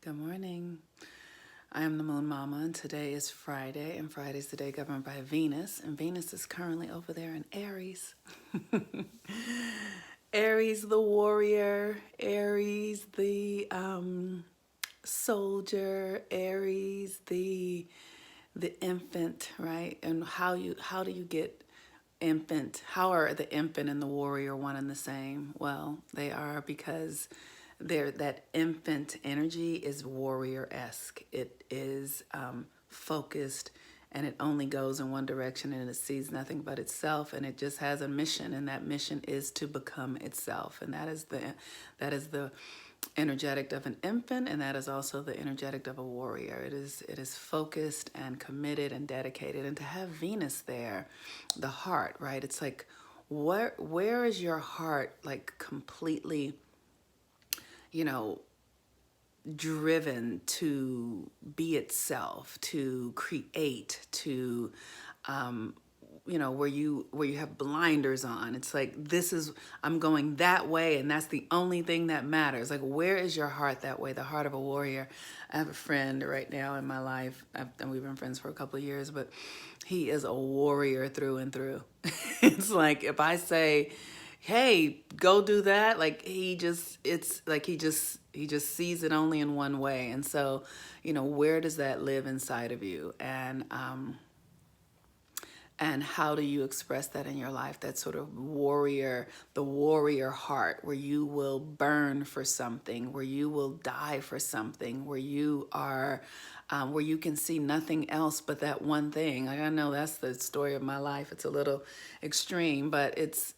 Good morning. I am the Moon Mama, and today is Friday, and Friday is the day governed by Venus, and Venus is currently over there in Aries. Aries, the warrior, Aries, the soldier, Aries, the infant, right? And how do you get infant? How are the infant and the warrior one and the same? Well, they are because that infant energy is warrior-esque. It is focused, and it only goes in one direction, and it sees nothing but itself, and it just has a mission, and that mission is to become itself. And that is the energetic of an infant, and that is also the energetic of a warrior. It is focused and committed and dedicated. And to have Venus there, the heart, right? It's like, where is your heart, like, completely, you know, driven to be itself, to create, to where you have blinders on. It's like, this is, I'm going that way, and that's the only thing that matters. Like, where is your heart that way? The heart of a warrior. I have a friend right now in my life, and we've been friends for a couple of years, but he is a warrior through and through. It's like, if I say, hey, go do that, like, he just sees it only in one way. And so, where does that live inside of you? And how do you express that in your life? That sort of warrior, the warrior heart, where you will burn for something, where you will die for something, where you can see nothing else but that one thing. Like, I know that's the story of my life. It's a little extreme, but it's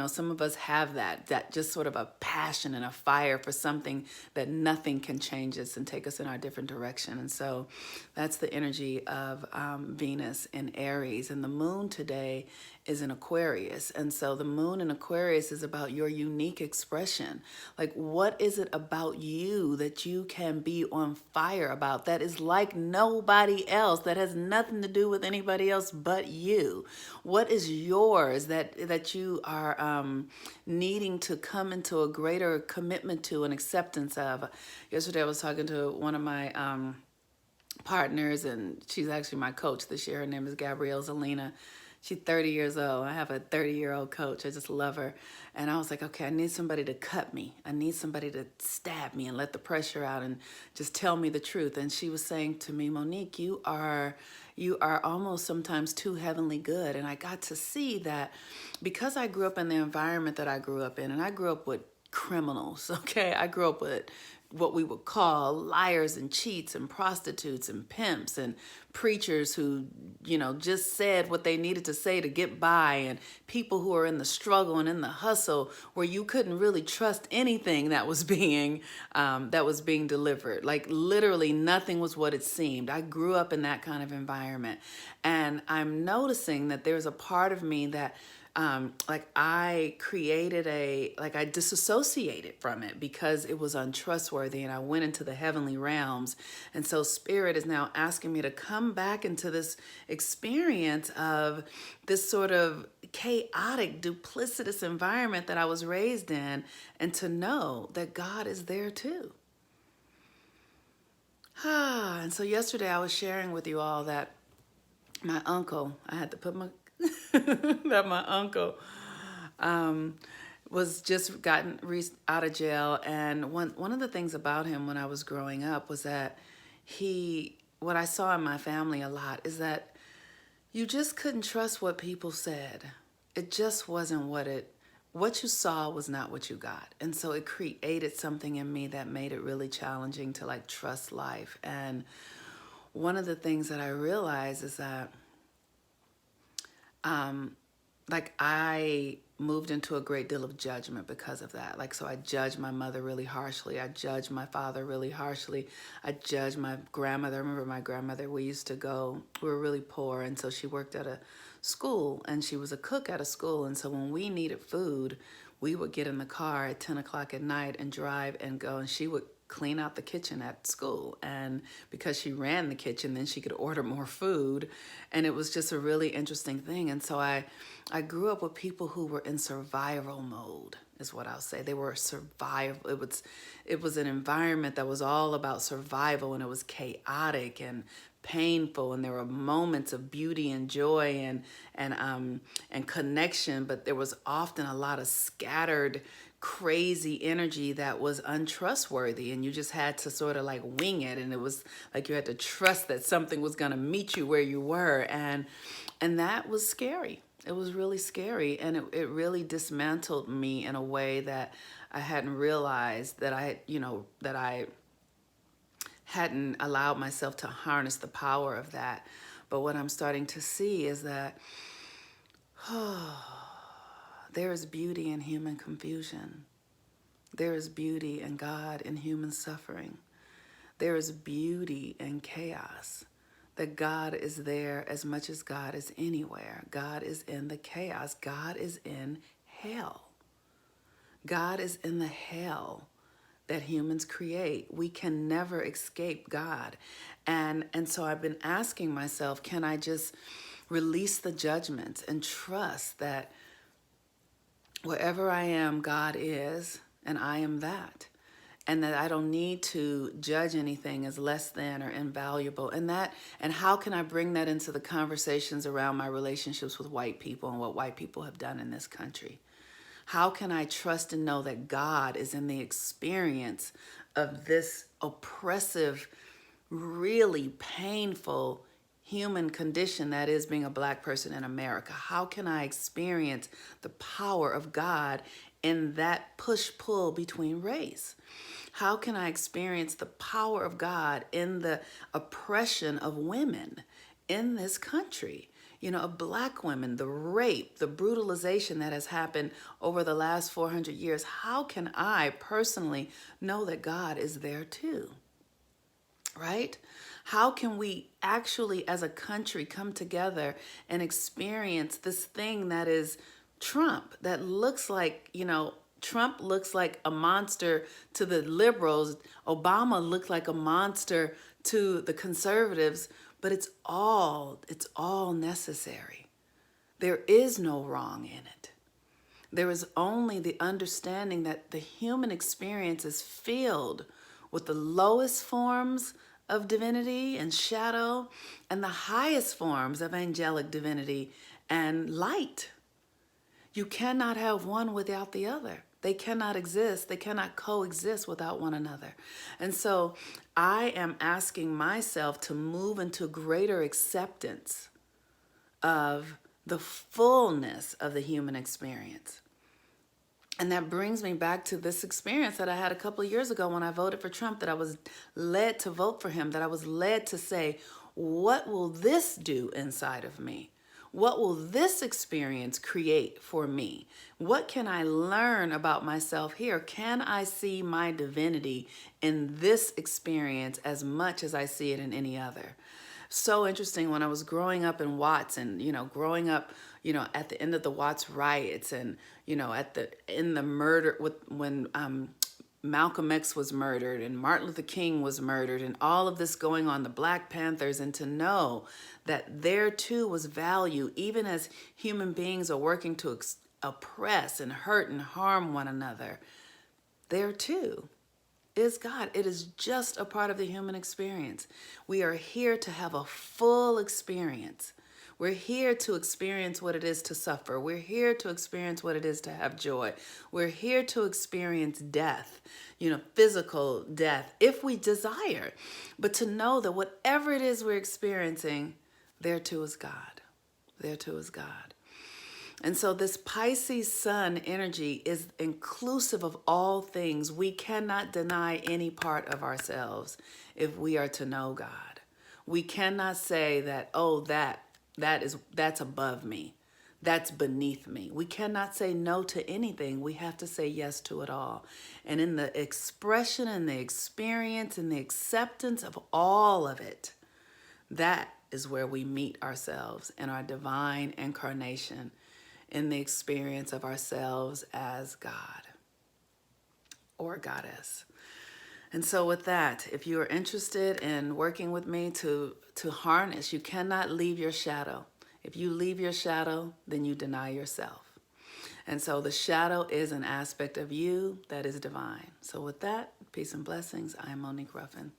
some of us have that just sort of a passion and a fire for something that nothing can change us and take us in our different direction. And so that's the energy of Venus in Aries. And the moon today is in Aquarius. And so the moon in Aquarius is about your unique expression. Like, what is it about you that you can be on fire about, that is like nobody else, that has nothing to do with anybody else but you? What is yours that you are needing to come into a greater commitment to and acceptance of? Yesterday I was talking to one of my partners, and she's actually my coach this year. Her name is Gabrielle Zelina. She's 30 years old. I have a 30-year-old coach. I just love her. And I was like, okay, I need somebody to cut me. I need somebody to stab me and let the pressure out and just tell me the truth. And she was saying to me, Monique, you are almost sometimes too heavenly good. And I got to see that because I grew up in the environment that I grew up in, and I grew up with criminals, okay? I grew up with what we would call liars and cheats and prostitutes and pimps and preachers who, just said what they needed to say to get by, and people who are in the struggle and in the hustle, where you couldn't really trust anything that was being delivered. Like, literally nothing was what it seemed. I grew up in that kind of environment, and I'm noticing that there's a part of me that I disassociated from it because it was untrustworthy, and I went into the heavenly realms. And so Spirit is now asking me to come back into this experience of this sort of chaotic, duplicitous environment that I was raised in, and to know that God is there too. And so yesterday I was sharing with you all that my uncle, I had to put my, that my uncle was just gotten out of jail. And one of the things about him when I was growing up was that what I saw in my family a lot is that you just couldn't trust what people said. It just wasn't what you saw was not what you got. And so it created something in me that made it really challenging to, like, trust life. And one of the things that I realized is that like, I moved into a great deal of judgment because of that. Like, so I judged my mother really harshly. I judged my father really harshly. I judged my grandmother. I remember my grandmother, we were really poor. And so she worked at a school, and she was a cook at a school. And so when we needed food, we would get in the car at 10 o'clock at night and drive and go, and she would clean out the kitchen at school. And because she ran the kitchen, then she could order more food. And it was just a really interesting thing. And so I grew up with people who were in survival mode. is what I'll say. They were survival. It was an environment that was all about survival, and it was chaotic and painful, and there were moments of beauty and joy and connection, but there was often a lot of scattered crazy energy that was untrustworthy, and you just had to sort of like wing it, and it was like you had to trust that something was going to meet you where you were, and that was scary. It was really scary, and it really dismantled me in a way that I hadn't realized, that I hadn't allowed myself to harness the power of that. But what I'm starting to see is that there is beauty in human confusion. There is beauty in God in human suffering. There is beauty in chaos. That God is there as much as God is anywhere. God is in the chaos. God is in hell. God is in the hell that humans create. We can never escape God. And so I've been asking myself, can I just release the judgments and trust that wherever I am, God is, and I am that. And that I don't need to judge anything as less than or invaluable. And how can I bring that into the conversations around my relationships with white people and what white people have done in this country? How can I trust and know that God is in the experience of this oppressive, really painful human condition that is being a Black person in America? How can I experience the power of God in that push-pull between race? How can I experience the power of God in the oppression of women in this country? Of Black women, the rape, the brutalization that has happened over the last 400 years. How can I personally know that God is there too? Right? How can we actually as a country come together and experience this thing that is Trump, that looks like, Trump looks like a monster to the liberals. Obama looked like a monster to the conservatives, but it's all necessary. There is no wrong in it. There is only the understanding that the human experience is filled with the lowest forms of divinity and shadow and the highest forms of angelic divinity and light. You cannot have one without the other. They cannot exist. They cannot coexist without one another. And so I am asking myself to move into greater acceptance of the fullness of the human experience. And that brings me back to this experience that I had a couple of years ago when I voted for Trump, that I was led to vote for him, that I was led to say, what will this do inside of me? What will this experience create for me? What can I learn about myself here? Can I see my divinity in this experience as much as I see it in any other? So interesting, when I was growing up in Watts, and growing up, at the end of the Watts riots, and in the murder when Malcolm X was murdered and Martin Luther King was murdered, and all of this going on, the Black Panthers, and to know that there too was value, even as human beings are working to oppress and hurt and harm one another, there too is God. It is just a part of the human experience. We are here to have a full experience. We're here to experience what it is to suffer. We're here to experience what it is to have joy. We're here to experience death, physical death, if we desire. But to know that whatever it is we're experiencing, there too is God. There too is God. And so this Pisces sun energy is inclusive of all things. We cannot deny any part of ourselves if we are to know God. We cannot say that, oh, that's above me. That's beneath me. We cannot say no to anything. We have to say yes to it all. And in the expression and the experience and the acceptance of all of it, that is where we meet ourselves in our divine incarnation, in the experience of ourselves as God or Goddess. And so with that, if you are interested in working with me to harness, you cannot leave your shadow. If you leave your shadow, then you deny yourself. And so the shadow is an aspect of you that is divine. So with that, peace and blessings. I am Monique Ruffin.